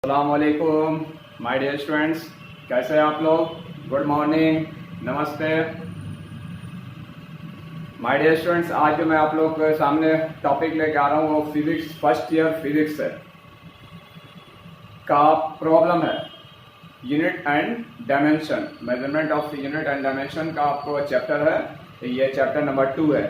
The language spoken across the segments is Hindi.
अस्सलामुअलैकुम माय डियर स्टूडेंट्स, कैसे हैं आप लोग। गुड मॉर्निंग, नमस्ते माय डियर स्टूडेंट्स। आज जो मैं आप लोग के सामने टॉपिक लेके आ रहा हूँ वो फिजिक्स फर्स्ट ईयर फिजिक्स का प्रॉब्लम है। Unit and dimension, measurement of unit and dimension का आपको चैप्टर है, ये चैप्टर नंबर 2 है।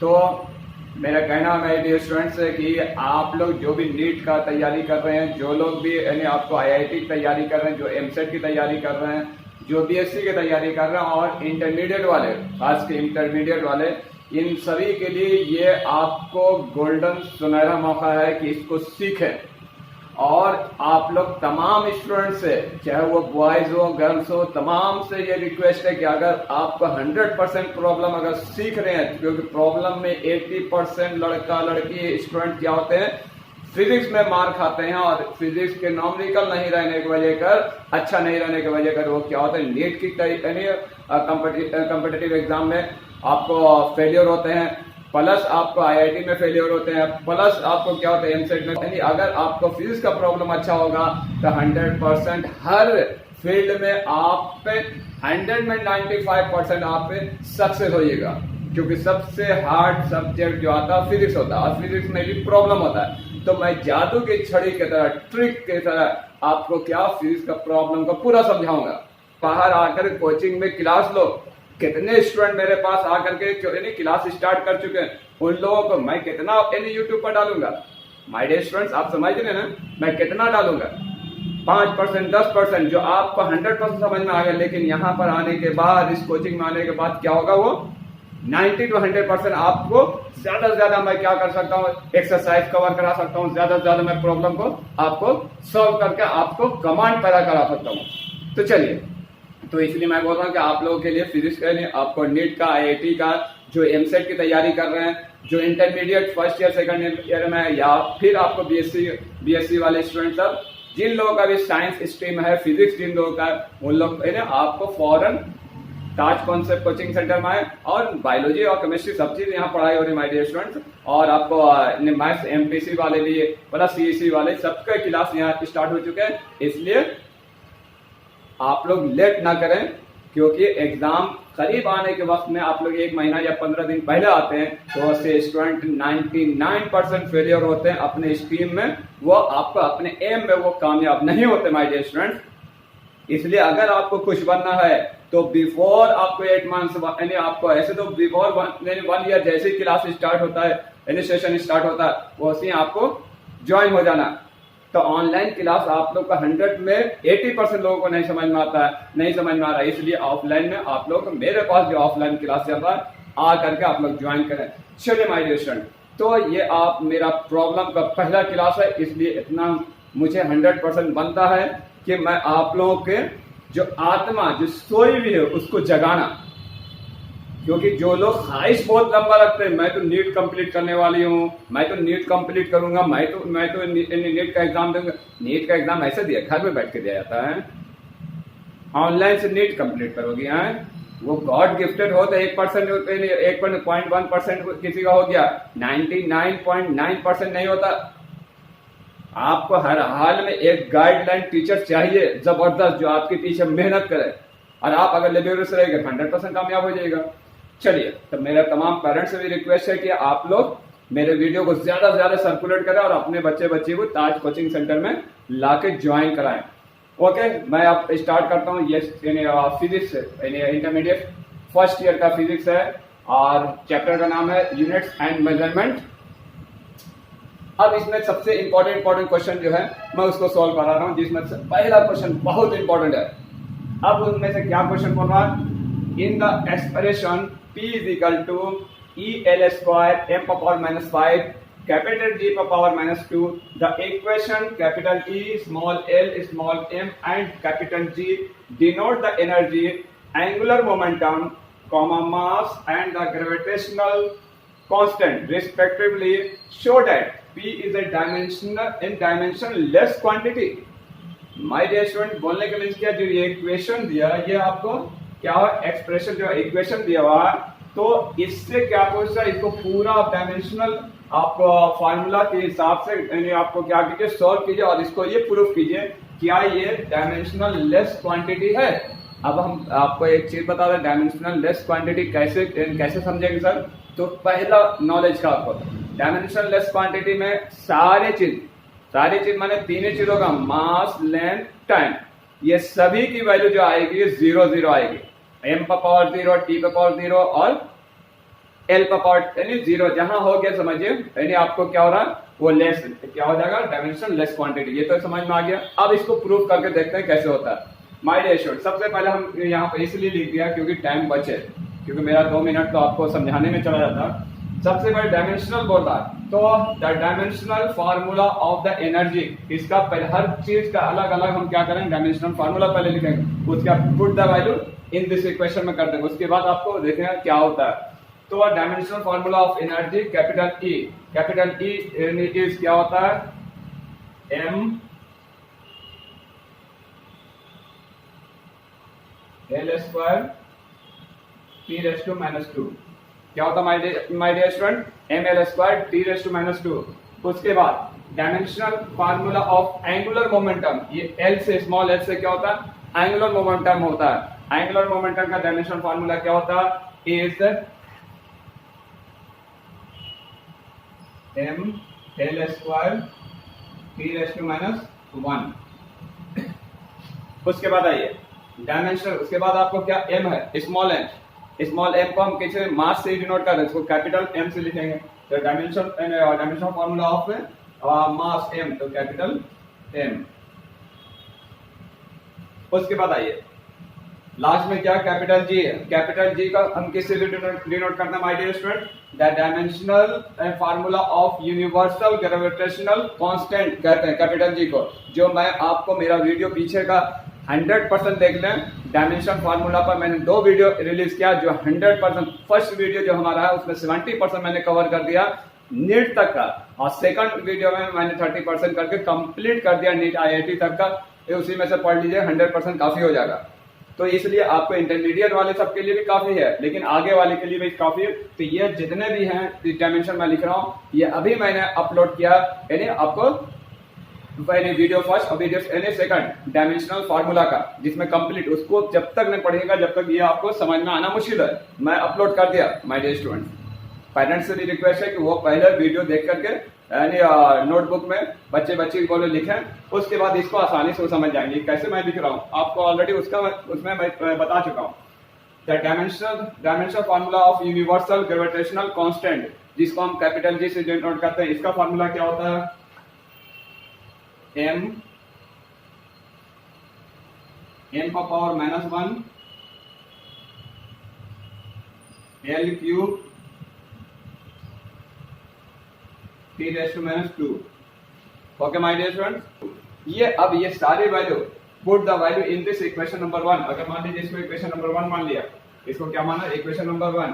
तो मेरा कहना है डियर स्टूडेंट्स है कि आप लोग जो भी नीट का तैयारी कर रहे हैं, जो लोग भी यानी आपको आईआईटी की तैयारी कर रहे हैं, जो एमसेट की तैयारी कर रहे हैं, जो बीएससी की तैयारी कर रहे हैं और इंटरमीडिएट वाले, खास के इंटरमीडिएट वाले, इन सभी के लिए ये आपको गोल्डन सुनहरा मौका है कि इसको सीखें। और आप लोग तमाम स्टूडेंट से, चाहे वो बॉयज हो गर्ल्स हो, तमाम से ये रिक्वेस्ट है कि अगर आपको 100% प्रॉब्लम अगर सीख रहे हैं, क्योंकि प्रॉब्लम में 80% लड़का लड़की स्टूडेंट क्या होते हैं, फिजिक्स में मार खाते हैं और फिजिक्स के नॉमरिकल नहीं रहने की वजह कर, अच्छा नहीं रहने की वजह कर वो क्या होता है, नीट की कॉम्पिटिटिव एग्जाम में आपको फेलियर होते हैं, प्लस आपको आईआईटी में फेलियर होते हैं, प्लस आपको क्या होता है एमसेट में। यानी अगर आपको फिजिक्स का प्रॉब्लम अच्छा होगा तो 100% हर फील्ड में आप पे 100 में 95% आप पे सक्सेस होइएगा, क्योंकि सबसे हार्ड सब्जेक्ट जो आता है फिजिक्स होता है और फिजिक्स में भी प्रॉब्लम होता है। तो मैं जादू की छड़ी की तरह, ट्रिक की तरह आपको क्या फिजिक्स का प्रॉब्लम को पूरा समझाऊंगा। बाहर आकर कोचिंग में क्लास लो, कितने स्टूडेंट मेरे पास आकर के क्लास स्टार्ट कर चुके हैं, उन लोगों को मैं कितना यूट्यूब पर डालूंगा। माय डियर स्टूडेंट्स, आप समझ रहे हैं ना, मैं कितना डालूंगा, 5% 10% जो आपको 100% समझ में आ गया। लेकिन यहाँ पर आने के बाद, इस कोचिंग में आने के बाद क्या होगा, वो 90 to 100% आपको ज्यादा से ज्यादा मैं क्या कर सकता हूँ, एक्सरसाइज कवर करा सकता हूँ, ज्यादा से ज्यादा मैं प्रॉब्लम को आपको सॉल्व करके आपको कमांड पैदा करा सकता हूँ। तो चलिए, तो इसलिए मैं बोल रहा हूँ कि आप लोगों के लिए फिजिक्स के लिए आपको नीट का, आईआईटी का, जो एमसेट की तैयारी कर रहे हैं, जो intermediate first year second year में, या फिर आपको बीएससी वाले स्टूडेंट सब, जिन लोगों का भी साइंस स्ट्रीम है, फिजिक्स जिन लोगों का, उन लोग आपको फॉरन ताज कॉन्सेप्ट कोचिंग सेंटर में आए, और बायोलॉजी और केमिस्ट्री सब चीज यहाँ पढ़ाई हो रही है माय डियर स्टूडेंट्स। और आपको मैथ्स एमपीसी वाले भी, प्लस सीईसी वाले, सबका क्लास यहाँ स्टार्ट हो चुके हैं। इसलिए आप लोग लेट ना करें, क्योंकि एग्जाम करीब आने के वक्त में आप लोग 1 महीना या 15 दिन पहले आते हैं, तो उससे स्टूडेंट 99% फेलियर होते हैं अपने स्ट्रीम में, वो आपको अपने एम में वो कामयाब नहीं होते माय डियर स्टूडेंट। इसलिए अगर आपको कुछ बनना है तो बिफोर आपको 8 मंथ्स, यानी आपको ऐसे तो बिफोर 1 ईयर जैसे ही क्लास स्टार्ट होता है, यानी सेशन स्टार्ट होता है, वैसे ही आपको ज्वाइन हो जाना। तो ऑनलाइन क्लास आप लोग का 100 में 80% लोगों को नहीं समझ में आता है, नहीं समझ में आ रहा है। इसलिए ऑफलाइन में आप लोग, मेरे पास जो ऑफलाइन क्लास चल रहा है, आ करके आप लोग ज्वाइन करें। चलिए माय डियर स्टूडेंट, तो ये आप मेरा प्रॉब्लम का पहला क्लास है, इसलिए इतना मुझे 100% बनता है कि मैं आप लोगों के जो आत्मा जो सोई भी है उसको जगाना। क्योंकि जो लोग ख्वाहिश बहुत लंबा रखते हैं, मैं तो नीट कंप्लीट करने वाली हूँ, मैं तो नीट कंप्लीट करूंगा, मैं तो नीट का एग्जाम दूंगा। नीट का एग्जाम ऐसे दिया, घर में बैठ के दिया जाता है, ऑनलाइन से नीट कंप्लीट करोगे हैं, वो गॉड गिफ्टेड हो तो 1.1% किसी का हो गया, 99.9% नहीं होता। आपको हर हाल में एक गाइडलाइन टीचर चाहिए जबरदस्त, जो आपके पीछे मेहनत करे, और आप अगर लेबोरेटरी रहेंगे 100% कामयाब हो जाएगा। चलिए, तो मेरा तमाम पेरेंट्स से भी रिक्वेस्ट है कि आप लोग मेरे वीडियो को ज्यादा से ज्यादा सर्कुलेट करें और अपने बच्चे को ताज कोचिंग सेंटर में लाके ज्वाइन कराएं। ओके, मैं अब स्टार्ट करता हूँ। ये फिजिक्स इंटरमीडिएट फर्स्ट ईयर का फिजिक्स है और चैप्टर का नाम है यूनिट्स एंड मेजरमेंट। अब इसमें सबसे इंपॉर्टेंट क्वेश्चन जो है मैं उसको सॉल्व करा रहा हूँ, जिसमें से पहला क्वेश्चन बहुत इंपॉर्टेंट है। अब उनमें से क्या क्वेश्चन बोल रहा है, in the expression P is equal to EL square m power minus 5 capital G power minus 2, the equation capital E small l small m and capital G denote the energy, angular momentum, mass and the gravitational constant respectively, show that P is a dimensionless quantity। My dear student, बोलने के लिए क्या, जो ये इक्वेशन दिया, ये आपको क्या हुआ, एक्सप्रेशन जो इक्वेशन दिया हुआ, तो इससे क्या पूछता है, इसको पूरा डायमेंशनल आपको फार्मूला के हिसाब से यानी आपको क्या कीजिए, सॉल्व कीजिए और इसको ये प्रूफ कीजिए क्या ये डायमेंशनल लेस क्वांटिटी है। अब हम आपको एक चीज बता दें, डायमेंशनल लेस क्वांटिटी कैसे कैसे समझेंगे सर। तो पहला नॉलेज का आपको, डायमेंशनल लेस क्वांटिटी में सारी चीज माने तीन ही चीजों का मास, लेंथ, टाइम, ये सभी की वैल्यू जो आएगी 0 0 आएगी। m का पावर 0, t का पावर 0 और l का पावर यानी 0 जहां हो गया समझिए, यानी आपको क्या हो रहा है वो लेस क्या हो जाएगा, डायमेंशनल लेस क्वांटिटी। ये तो समझ में आ गया। अब इसको प्रूव करके देखते हैं कैसे होता है। माय डियर स्टूडेंट, सबसे पहले हम यहाँ पे इसलिए लिख दिया क्योंकि टाइम बचे, क्योंकि मेरा 2 मिनट तो आपको समझाने में चला जाता। सबसे पहले डायमेंशनल बोल रहा है तो the dimensional formula of the energy, इसका हर चीज का अलग अलग हम क्या करेंगे, डायमेंशनल फार्मूला पहले लिखेंगे, उसका put the value in this equation में कर देंगे, उसके बाद आपको देखेंगे क्या होता है। तो dimensional formula of energy capital E is क्या होता है, m l स्क्वायर t⁻²। क्या होता है my dear student, ml square t⁻²। उसके बाद dimensional formula of angular momentum, ये l से स्मॉल l से क्या होता है, एंगुलर मोमेंटम होता है। एंगुलर मोमेंटम का डायमेंशनल फार्मूला क्या होता है, इज ml स्क्वायर t⁻²। उसके बाद आइए डायमेंशनल, उसके बाद आपको क्या m है, स्मॉल m को हम किसी मास से डिनोट कर रहे हैं, इसको कैपिटल M से लिखेंगे। तो dimensional formula of mass m, तो कैपिटल M। उसके बाद आइए लास्ट में क्या, कैपिटल G है। कैपिटल G का हम किससे डिनोट करते हैं my dear student, the dimensional formula of universal gravitational constant कहते हैं कैपिटल G को। जो मैं आपको मेरा वीडियो पीछे का 100% देख लें, डायमेंशन फार्मूला पर मैंने 2 वीडियो रिलीज किया जो 100%, फर्स्ट वीडियो जो हमारा है उसमें 70% मैंने कवर कर दिया नीट तक का, और सेकंड वीडियो में मैंने 30% करके कंप्लीट कर दिया नीट IIT तक का। उसी में से पढ़ लीजिए, 100% काफी हो जाएगा। तो इसलिए आपको इंटरमीडिएट वाले सबके लिए भी काफी है, लेकिन आगे वाले के लिए भी काफी है। तो ये जितने भी हैं डायमेंशन मैं लिख रहा हूँ, ये अभी मैंने अपलोड किया, यानी आपको वीडियो फर्स्ट और वीडियो सेकंड डायमेंशनल फार्मूला का, जिसमें कंप्लीट उसको जब तक नहीं पढ़ेगा जब तक ये आपको समझ में आना मुश्किल है, मैं अपलोड कर दिया माय डियर स्टूडेंट। पेरेंट्स से भी रिक्वेस्ट है कि वो पहले वीडियो देख करके यानी नोटबुक में बच्चे बोले लिखें, उसके बाद इसको आसानी से समझ जाएंगे कैसे मैं लिख रहा हूँ। आपको ऑलरेडी उसमें मैं बता चुका हूँ। The dimensional formula of universal gravitational constant, जिसको हम कैपिटल G से डिनोट करते हैं, इसका फार्मूला क्या होता है, m का power -1 l cube t⁻²। Okay my dear student, ये अब ये सारी value put the value in this equation number 1। अगर मान लीजिए इसको इक्वेशन नंबर 1 मान लिया, इसको क्या माना, इक्वेशन नंबर 1,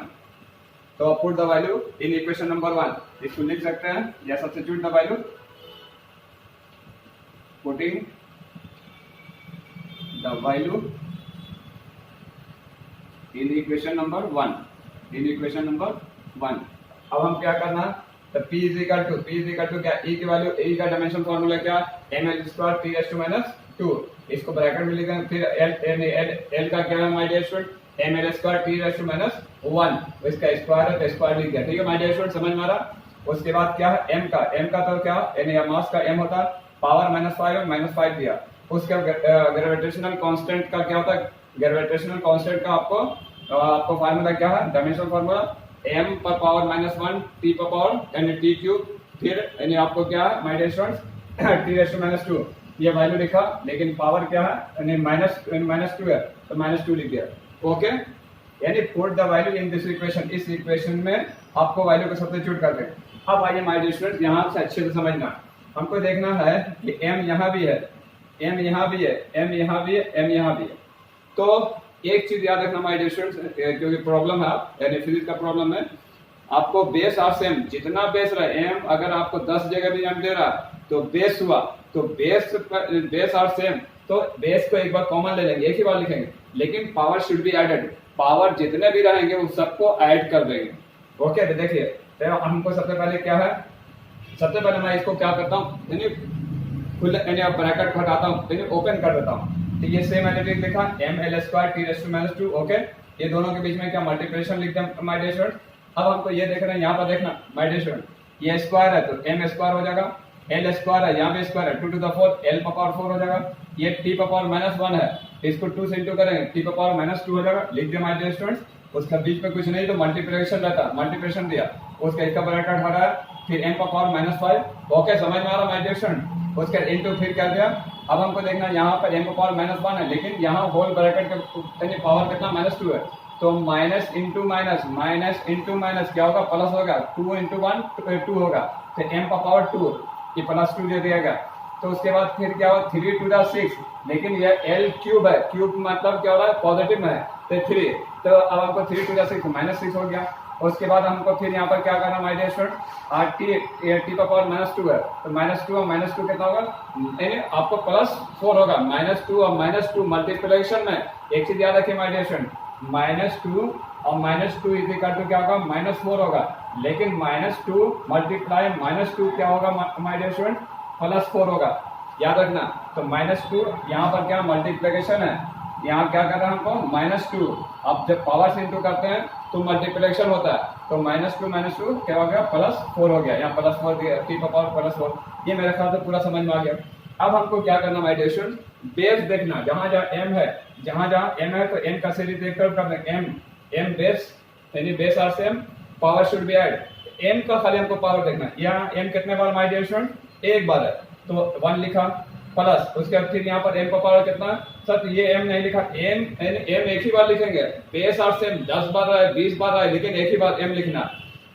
तो put the value in equation number 1। इसको लिख सकते हैं या substitute the value, putting the value in equation number 1, अब हम क्या करना है, तो P is equal to क्या, E की वैल्यू, E का डायमेंशन फार्मूला क्या, ml स्क्वायर t⁻²। इसको ब्रैकेट में लिखेंगे, फिर l का क्या है my dear student, ml square t⁻1। इसका स्क्वायर है तो स्क्वायर लिख दिया, ठीक है माय डियर स्टूडेंट, समझ में आ रहा। उसके बाद क्या है m का तो क्या, यानी मास का m होता है, पावर -5 दिया। उसका ग्रेविटेशनल कांस्टेंट का क्या होता है, ग्रेविटेशनल कांस्टेंट का आपको फार्मूला क्या है, डायमेंशनल फार्मूला m पर पावर -1 t पर पावर यानी t³, फिर यानी आपको क्या है माय डियर स्टूडेंट्स t⁻²। ये वैल्यू लिखा, लेकिन पावर क्या है यानी -2 है तो -2 लिख दिया। ओके, यानी put the value in this equation, इस इक्वेशन में आपको वैल्यू को सब्स्टिट्यूट कर दें। अब आइए माय डियर स्टूडेंट्स, यहाँ से अच्छे से समझना, हमको देखना है कि m यहाँ भी है, m यहाँ भी है, m यहाँ भी है, m यहाँ भी है। तो एक चीज याद रखना माय डियर स्टूडेंट्स, क्योंकि प्रॉब्लम है यानी फिजिक्स का प्रॉब्लम है, आपको बेस और सेम जितना बेस रहे, m अगर आपको 10 जगह भी m दे रहा तो बेस हुआ, तो बेस और सेम, तो बेस को एक बार कॉमन ले लेंगे, एक ही बार लिखेंगे, लेकिन power should be added, power जितने भी रहेंगे उन सबको ऐड कर देंगे। ओके, तो देखिए तो हमको सबसे पहले क्या है, सबसे पहले मैं इसको क्या करता हूँ, यानी खुला यानी ब्रैकेट हटाता हूँ, यानी ओपन कर देता हूँ। तो ये सेम एनालिटिक लिखा ml² t⁻², ओके। ये दोनों के बीच में क्या मल्टीप्लिकेशन लिखते हैं माय डियर स्टूडेंट। अब हमको ये देखना है, यहाँ पर देखना माय डियर स्टूडेंट, ये स्क्वायर है तो m² हो जाएगा, l² है, यहाँ पे स्क्वायर है 2 to the 4 l⁴ हो जाएगा। ये t⁻⁻1 है, इसको 2 से इंटू करेंगे t⁻⁻2 हो जाएगा, लिख दिया माय डियर स्टूडेंट्स। उसका बीच में कुछ नहीं तो मल्टीप्लिकेशन रहता, मल्टीप्लिकेशन दिया, उसका इसका ब्रैकेट हटाया, फिर m⁻⁻5, ओके समझ में आ रहा माय डियर स्टूडेंट। उसके इनटू फिर क्या दिया, अब हमको देखना यहाँ पर m⁻⁻1 है, लेकिन यहाँ होल ब्रैकेट का पावर कितना -2 है, तो minus into minus, minus into minus क्या होगा, प्लस होगा, 2 into 1 2 होगा, तो m⁻2 ये +2 दे दिया गया। तो उसके बाद फिर क्या होगा 3 to the 6, लेकिन ये l³ है, क्यूब मतलब क्या हो रहा है पॉजिटिव में है, तो 3, तो अब हमको 3 to the 6 -6 हो गया। उसके बाद हमको फिर यहाँ पर क्या करना माय डियर स्टूडेंट, t⁻2 है, तो -2 और -2 कितना होगा, यानी आपको +4 होगा, -2 और -2 मल्टीप्लिकेशन में एक चीज याद रखिए माय डियर स्टूडेंट, -2 और -2 इज इक्वल टू क्या होगा -4 होगा, लेकिन -2 मल्टीप्लाई -2 क्या होगा माय डियर स्टूडेंट, +4 होगा, याद रखना। तो -2 यहाँ पर क्या मल्टीप्लिकेशन है, यहाँ क्या कर रहा है हमको -2, अब जब पावर से इंटू करते हैं तो मल्टीप्लिकेशन होता है, तो -2 क्या हो गया +4 हो गया, यहाँ +4 दिया, t⁻4, ये मेरे ख्याल से पूरा समझ में आ गया। अब हमको क्या करना माय डियर स्टूडेंट, बेस देखना, जहाँ जहाँ m है, जहाँ जहाँ m है तो m का सीरीज देखकर कर दें, m बेस यानी base are same, power should be add, m का खाली हमको पावर देखना, यहाँ m कितने बार माय डियर स्टूडेंट, एक बार है, तो 1 लिखा प्लस, उसके बाद फिर यहाँ पर m का पावर कितना, सर ये m नहीं लिखा, m एक ही बार लिखेंगे, बेस आर सेम 10 बार है 20 बार है, लेकिन एक ही बार m लिखना।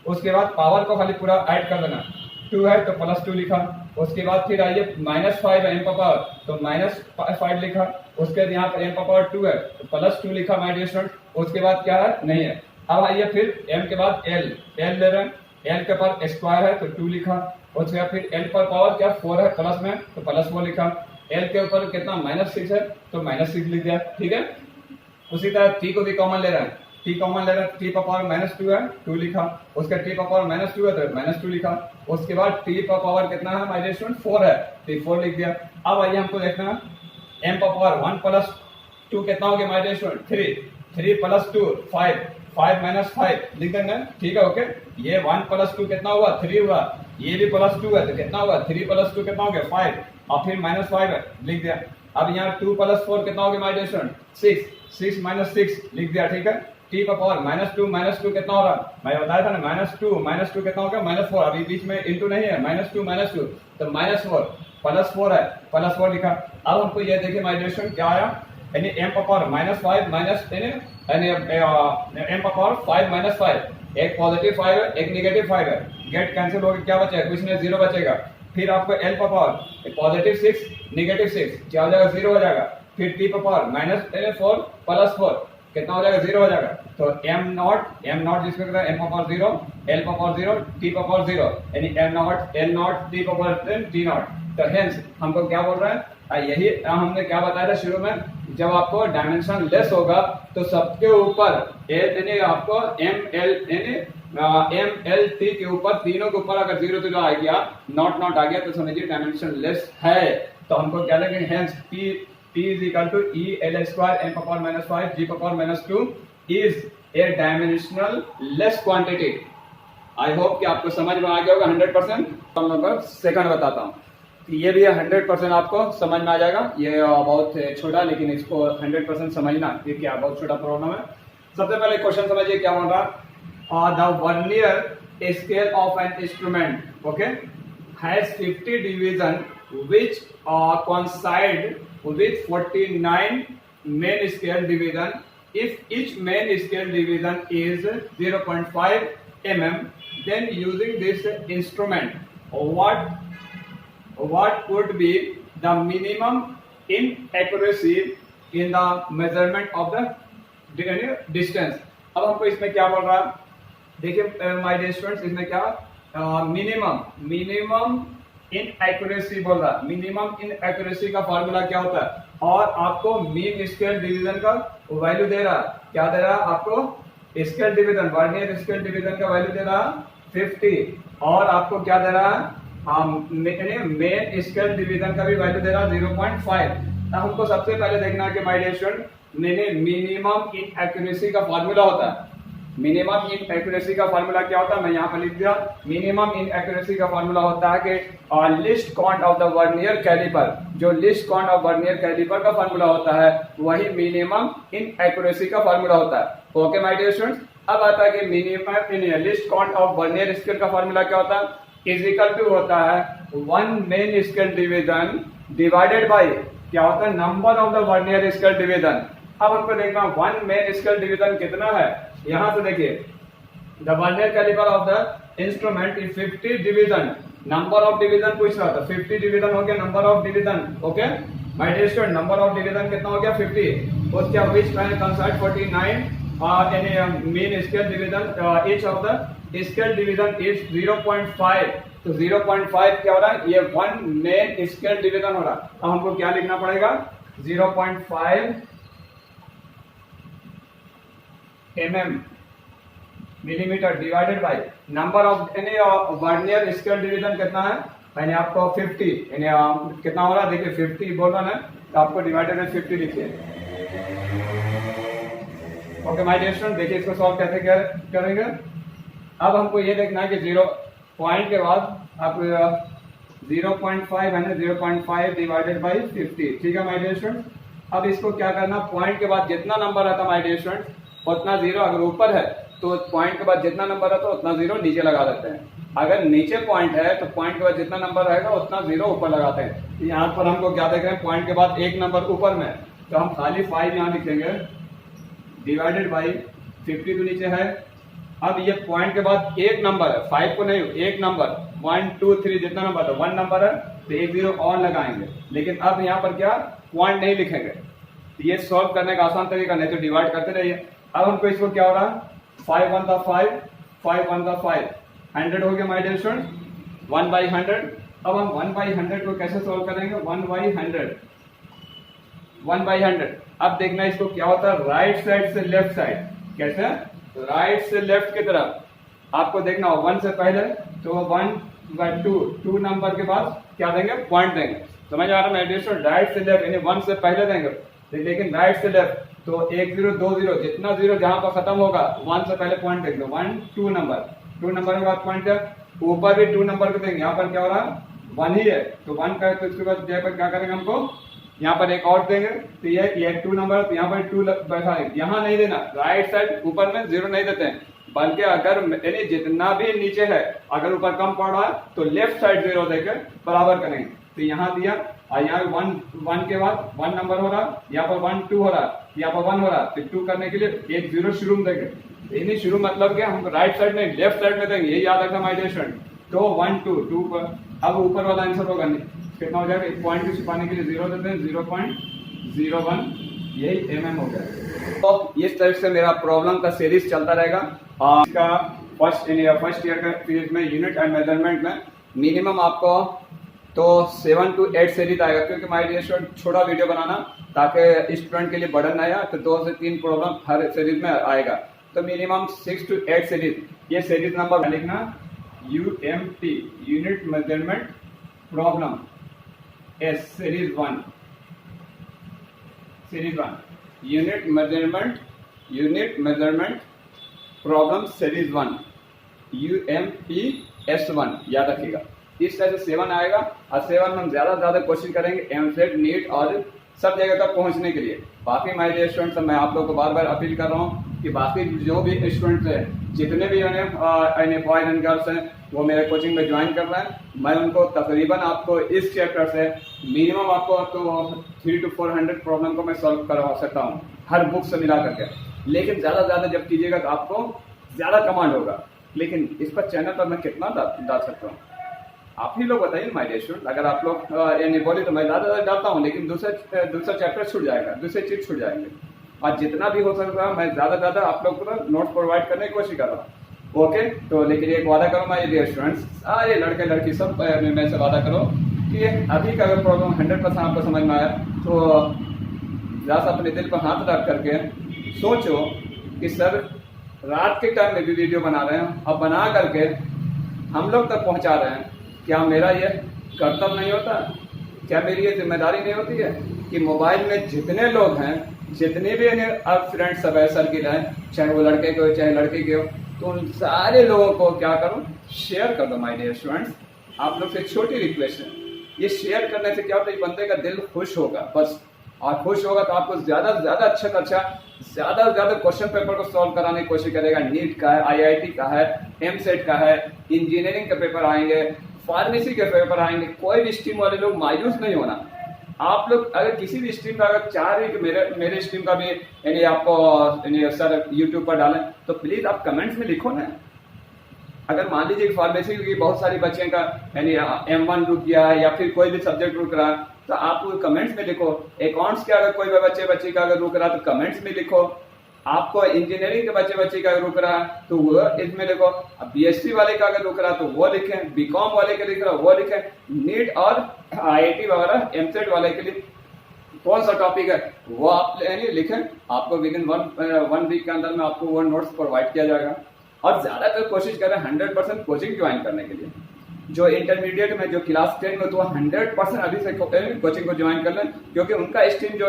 उसके बाद पावर को खाली पूरा ऐड कर देना, 2 है तो +2 लिखा। उसके बाद फिर आइए -5 है m का पावर, तो -5 लिखा। उसके बाद यहाँ पर m का पावर 2 है तो +2 लिखा माय डियर स्टूडेंट। उसके बाद क्या है, नहीं है। अब आइए फिर m के बाद l ले रहे हैं, l के पावर स्क्वायर है तो 2 लिखा। उसके बाद फिर l पर पावर क्या 4 है प्लस में, तो +4 लिखा। l के ऊपर कितना -6 है तो -6 लिख दिया, ठीक है। उसी तरह t को भी कॉमन ले रहे हैं, t कॉमन ले रहे हैं, t पर पावर -2 है 2 लिखा। उसका t पर पावर -2 है तो -2 लिखा। उसके बाद t पर पावर कितना है माय डियर स्टूडेंट 4 है तो 4 लिख दिया। अब आइए हमको देखना है m पर पावर 1 + 2 कितना हो गया माय डियर स्टूडेंट 3 + 2 5 5 लिख देंगे, ठीक है, ओके। ये 1 + 2 कितना हुआ 3 हुआ, ये भी +2 है तो कितना होगा 3 + 2 कितना हो गया 5, और फिर -5 है लिख दिया। अब यहाँ 2 + 4 कितना हो गया माय डियर स्टूडेंट 6 -6 लिख दिया, ठीक है। t का पावर -2 कितना हो रहा, मैं बताया था ना -2 कितना हो गया -4, अभी बीच में इंटू नहीं है, -2 तो -4 +4 है +4 लिखा। अब हमको ये देखिए माय डियर स्टूडेंट क्या आया, यानी m पर पावर -5 यानी m पर पावर 5 - 5, एक पॉजिटिव 5 है एक नेगेटिव 5 है, गेट कैंसिल हो गया, क्या बचेगा कुछ नहीं, 0 बचेगा। फिर आपको l पर पावर +6 -6 क्या हो जाएगा 0 हो जाएगा। फिर t पर पावर -4 +4 कितना हो जाएगा 0 हो जाएगा। तो m0 जिसको कहते हैं m पर पावर 0, l पर पावर 0, t पर पावर 0, यानी m0 l0 t पर पावर t0। तो हेंस हमको क्या बोल रहा है, यही हमने क्या बताया था शुरू में, जब आपको डायमेंशन लेस होगा तो सबके ऊपर यानी आपको MLT के ऊपर तीनों के ऊपर अगर 0 आ गया, नॉट आ गया तो समझिए डायमेंशन लेस है। तो हमको क्या लगेगा, hence P is equal to EL² m पर पावर -5 g पर power -2 is a dimensional less quantity। I hope कि आपको समझ में आ गया होगा 100%। हम नंबर सेकंड बताता हूँ, ये भी 100% आपको समझ में आ जाएगा। ये बहुत छोटा, लेकिन इसको 100% समझना, ये क्या बहुत छोटा प्रॉब्लम है। सबसे पहले क्वेश्चन समझिए क्या बोल रहा, the vernier scale of an instrument okay has 50 division which coincide with 49 main scale division. If each main scale division is 0.5 mm, then using this instrument, what would be the minimum inaccuracy in the measurement of the distance? अब हमको इसमें क्या बोल रहा है, देखिए माय डियर स्टूडेंट्स, इसमें क्या मिनिमम इनएक्यूरेसी बोल रहा है। मिनिमम इनएक्यूरेसी का फॉर्मूला क्या होता है, और आपको मीन स्केल डिवीजन का वैल्यू दे रहा है, क्या दे रहा है आपको, scale division, vernier scale division का वैल्यू दे रहा है 50 और आपको क्या दे रहा है, मेन स्केल डिवीजन का भी वैल्यू दे रहा है 0.5। अब हमको सबसे पहले देखना है कि my dear student minimum inaccuracy का फॉर्मूला होता है। मिनिमम इन एक्यूरेसी का फॉर्मूला क्या होता है, मैं यहाँ पर लिख दिया। मिनिमम इन एक्यूरेसी का फॉर्मूला होता है कि least count of the vernier caliper, जो least count of vernier caliper का फॉर्मूला होता है वही मिनिमम इन एक्यूरेसी का फॉर्मूला होता है। ओके माय डियर स्टूडेंट्स, अब आता है कि minimum in list count of vernier scale का फॉर्मूला क्या होता है, इज इक्वल टू होता है 1 main scale division divided by क्या होता है, number of the vernier scale division. अब हमको देखना 1 मेन स्केल डिवीजन कितना है, यहां से देखिए the vernier calliper of the instrument is 50 division, number of division पूछ रहा था, 50 डिवीजन हो गया number of division. Okay my dear student, number of division कितना हो गया 50, उसके which can consider 49 any main scale division, each of the scale division is 0.5। तो 0.5 क्या हो रहा है, ये 1 मेन स्केल डिवीजन हो रहा है। अब हमको क्या लिखना पड़ेगा, 0.5 mm millimetre divided by number of यानी वर्नियर स्केल डिवीजन कितना है, यानी आपको 50 यानी कितना हो रहा है, देखिए 50 बोल रहा है तो आपको डिवाइडेड बाय 50 लिखिए। ओके माय डियर स्टूडेंट, देखिए इसको सॉल्व कैसे करेंगे। अब हमको ये देखना है कि 0 पॉइंट के बाद आप 0.5 है ना, 0.5 डिवाइडेड बाय 50, ठीक है माय डियर स्टूडेंट। अब इसको क्या करना, पॉइंट के बाद जितना नंबर आता है माय डियर स्टूडेंट उतना 0, अगर ऊपर है तो पॉइंट के बाद जितना नंबर आता है उतना 0 नीचे लगा देते हैं। अगर नीचे पॉइंट है तो पॉइंट के बाद जितना नंबर रहेगा उतना 0 ऊपर लगाते हैं। तो यहाँ पर हमको क्या देख रहे हैं, पॉइंट के बाद एक नंबर ऊपर में, तो हम खाली 5 यहाँ लिखेंगे डिवाइडेड बाई 50 तो नीचे है। अब ये पॉइंट के बाद एक नंबर है, 5 को नहीं, एक नंबर 1 2 3 जितना नंबर है 1 नंबर है तो एक 0 और लगाएंगे। लेकिन अब यहाँ पर क्या पॉइंट नहीं लिखेंगे, ये सॉल्व करने का आसान तरीका, नहीं तो डिवाइड करते रहिए। अब हमको इसको क्या हो रहा है, 5 1 था 5, 5 1 था 5, 100 हो गया माय डियर स्टूडेंट, 1/100। अब हम 1/100 को कैसे सॉल्व करेंगे, 1/100, 1/100। अब देखना इसको क्या होता है, राइट साइड से लेफ्ट साइड, कैसे, राइट से लेफ्ट की तरफ आपको देखना हो 1 से पहले तो 1/2, 2 नंबर के बाद क्या देंगे, पॉइंट देंगे। समझ आ रहा है माय डियर स्टूडेंट, राइट से लेफ्ट यानी 1 से पहले देंगे, लेकिन राइट से लेफ्ट तो 1 0 2 0 जितना 0 जहां पर खत्म होगा 1 से पहले पॉइंट देंगे, 1 2 नंबर, 2 नंबर के बाद पॉइंट है, ऊपर भी 2 नंबर को देंगे। यहाँ पर क्या हो रहा है 1 ही है तो 1 का है, तो इसके बाद पर क्या करेंगे, हमको यहाँ पर एक और देंगे, तो ये 2 नंबर, तो यहाँ पर 2 बैठाएंगे। यहाँ नहीं देना, राइट साइड ऊपर में 0 नहीं देते हैं, बल्कि अगर यानी जितना भी नीचे है अगर ऊपर कम पड़ रहा है तो लेफ्ट साइड 0 देकर बराबर करेंगे। तो यहाँ दिया और यहाँ 1 के बाद 1 नंबर हो रहा, यहाँ पर 1 2 हो रहा, यहाँ पर 1 हो रहा, तो 2 करने के लिए एक 0 शुरू में देंगे। यानी शुरू मतलब क्या, हम राइट साइड में लेफ्ट साइड में देंगे, यही याद रखना माय डियर स्टूडेंट। तो 1 2 2 पर अब ऊपर वाला आंसर होगा कितना हो जाएगा, एक पॉइंट को छिपाने के लिए 0 देते हैं, 0.01, यही mm हो गया। तो इस तरह से मेरा प्रॉब्लम का सीरीज चलता रहेगा। इसका फर्स्ट ईयर का सीरीज में यूनिट एंड मेजरमेंट में मिनिमम आपको तो 7 to 8 सीरीज आएगा, क्योंकि माय डियर स्टूडेंट छोटा वीडियो बनाना ताकि स्टूडेंट के लिए बर्डन आया, तो 2 से 3 प्रॉब्लम हर सीरीज में आएगा। तो मिनिमम 6 to 8 सीरीज, ये सीरीज नंबर लिखना UMP unit measurement problem S series 1 unit measurement problem series 1 UMP S1 याद रखिएगा। इस तरह से 7 आएगा और 7 में हम ज्यादा से ज्यादा कोशिश करेंगे एमसेट नीट और सब जगह तक पहुंचने के लिए। बाकी माय डियर स्टूडेंट्स, मैं आप लोगों को बार बार अपील कर रहा हूं कि बाकी जो भी स्टूडेंट्स हैं, जितने भी बॉयज एंड गर्ल्स हैं, वो मेरे कोचिंग में ज्वाइन कर रहे हैं। मैं उनको तकरीबन आपको इस चैप्टर से मिनिमम आपको 300 to 400 प्रॉब्लम को मैं सॉल्व करवा सकता हूँ हर बुक से मिला करके। लेकिन ज्यादा से ज्यादा जब कीजिएगा तो आपको ज्यादा कमांड होगा। लेकिन इस पर चैनल पर मैं कितना डाल सकता हूँ, आप ही लोग बताइए माय डियर स्टूडेंट। अगर आप लोग यानी बोले तो मैं ज्यादा डालता हूँ, लेकिन दूसरा चैप्टर छूट जाएगा, दूसरे चीज छूट जाएंगे। और जितना भी हो सकता है मैं ज्यादा आप लोग को नोट प्रोवाइड करने की कोशिश कर रहा हूँ। ओके, तो लेकिन एक वादा करो माय डियर स्टूडेंट्स, सारे लड़के लड़की सब मैं से वादा करो कि अभी का अगर प्रॉब्लम 100% आपको समझ में आया तो जरा सा अपने दिल पर हाथ रख करके सोचो कि सर रात के टाइम में भी वीडियो बना रहे हैं, अब बना करके हम लोग तक पहुंचा रहे हैं, क्या मेरा ये कर्तव्य नहीं होता? क्या मेरी ये जिम्मेदारी नहीं होती है कि मोबाइल में जितने लोग हैं, जितने भी अब फ्रेंड्स सब सर्किल हैं, चाहे वो लड़के के हो चाहे लड़की के हो, तो उन सारे लोगों को क्या करो, शेयर कर दो। माय डियर स्टूडेंट्स, आप लोग से एक छोटी रिक्वेस्ट है, ये शेयर करने से क्या होता है, बंदे का दिल खुश होगा बस, और खुश होगा तो आपको ज्यादा से ज्यादा अच्छा से अच्छा, ज्यादा से ज्यादा क्वेश्चन पेपर को सॉल्व कराने की कोशिश करेगा। नीट का है, आईआईटी का है, एमसेट का है, इंजीनियरिंग के पेपर आएंगे, फार्मेसी के पेपर आएंगे। कोई भी स्ट्रीम वाले लोग मायूस नहीं होना। आप लोग अगर किसी भी स्ट्रीम का अगर चाह रहे कि मेरे स्ट्रीम का भी यानी आपको सर यूट्यूब पर डालें, तो प्लीज आप कमेंट्स में लिखो ना। अगर मान लीजिए कि फार्मेसी की बहुत सारी बच्चे का यानी M1 रुक गया है या फिर कोई भी सब्जेक्ट रुक रहा है, तो आप कमेंट्स में लिखो। अकाउंट्स के अगर कोई बच्चे का अगर रुक रहा है तो कमेंट्स में लिखो। आपको इंजीनियरिंग के बच्चे का रुक रहा है तो वो इसमें लिखो। BSc वाले का अगर रुक रहा है तो वो लिखें, बीकॉम वाले के लिख रहा है वो लिखें, नीट और IIT वगैरह एमसेट वाले के लिए कौन सा टॉपिक है वो आप लिखें। आपको विद इन वन वीक के अंदर में आपको वो नोट्स प्रोवाइड किया जाएगा। और ज्यादातर कोशिश करें 100% कोचिंग ज्वाइन करने के लिए। जो इंटरमीडिएट में जो क्लास 10 में, तो 100% अभी से कोचिंग को ज्वाइन कर लें, क्योंकि उनका स्ट्रीम जो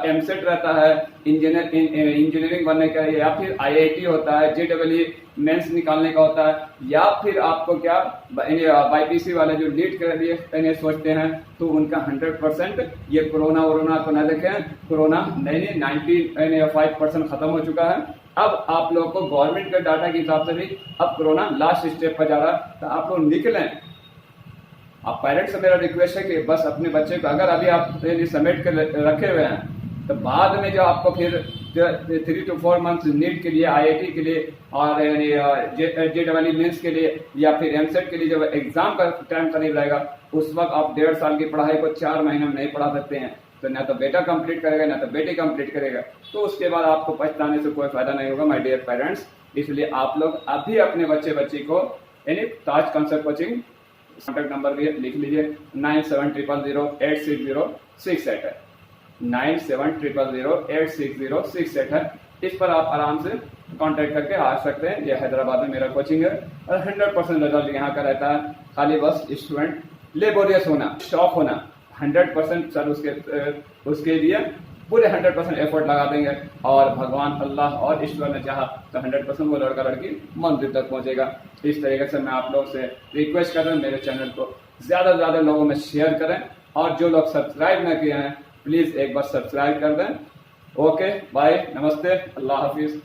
एमसेट रहता है, इंजीनियरिंग बनने का, या फिर IIT होता है, JEE मेंस निकालने का होता है, या फिर आपको क्या BPC वाले जो नीट के लिए सोचते हैं, तो उनका 100% ये कोरोना को न देखें। कोरोना 95% खत्म हो चुका है। अब आप लोगों को गवर्नमेंट के डाटा के हिसाब से भी अब कोरोना लास्ट स्टेप पर जा रहा है, तो आप लोग निकलें। आप पेरेंट्स से मेरा रिक्वेस्ट है कि बस अपने बच्चे को अगर अभी आप समेट कर रखे हुए हैं, तो बाद में जो आपको फिर 3 to 4 मंथ्स नीट के लिए, IIT के लिए और JEE मेंस के लिए या फिर एमसेट के लिए जब एग्जाम का टाइम करीब रहेगा, उस वक्त आप 1.5 साल की पढ़ाई को 4 महीने में नहीं पढ़ा सकते हैं। तो ना तो बेटा कंप्लीट करेगा ना तो बेटी कंप्लीट करेगा, तो उसके बाद आपको पछताने से कोई फायदा नहीं होगा माय डियर पेरेंट्स। इसलिए आप लोग अभी अपने बच्ची को यानी ताज कंसेप्ट कोचिंग कॉन्टैक्ट नंबर भी लिख लीजिए, 9700086068 है, 9700086068 है। इस पर आप आराम से कांटेक्ट करके आ सकते हैं। ये हैदराबाद में मेरा कोचिंग है और 100% रिजल्ट यहाँ का रहता है। खाली बस स्टूडेंट लेबोरियस होना, शॉप होना, 100% सर उसके लिए पूरे 100% एफर्ट लगा देंगे, और भगवान अल्लाह और ईश्वर ने चाहा तो 100% वो लड़का लड़की मंजिल तक पहुंचेगा। इस तरीके से मैं आप लोग से रिक्वेस्ट कर रहा हूँ, मेरे चैनल को ज्यादा से ज्यादा लोगों में शेयर करें, और जो लोग सब्सक्राइब न किए हैं प्लीज एक बार सब्सक्राइब कर दें। ओके, बाय, नमस्ते, अल्लाह हाफिज।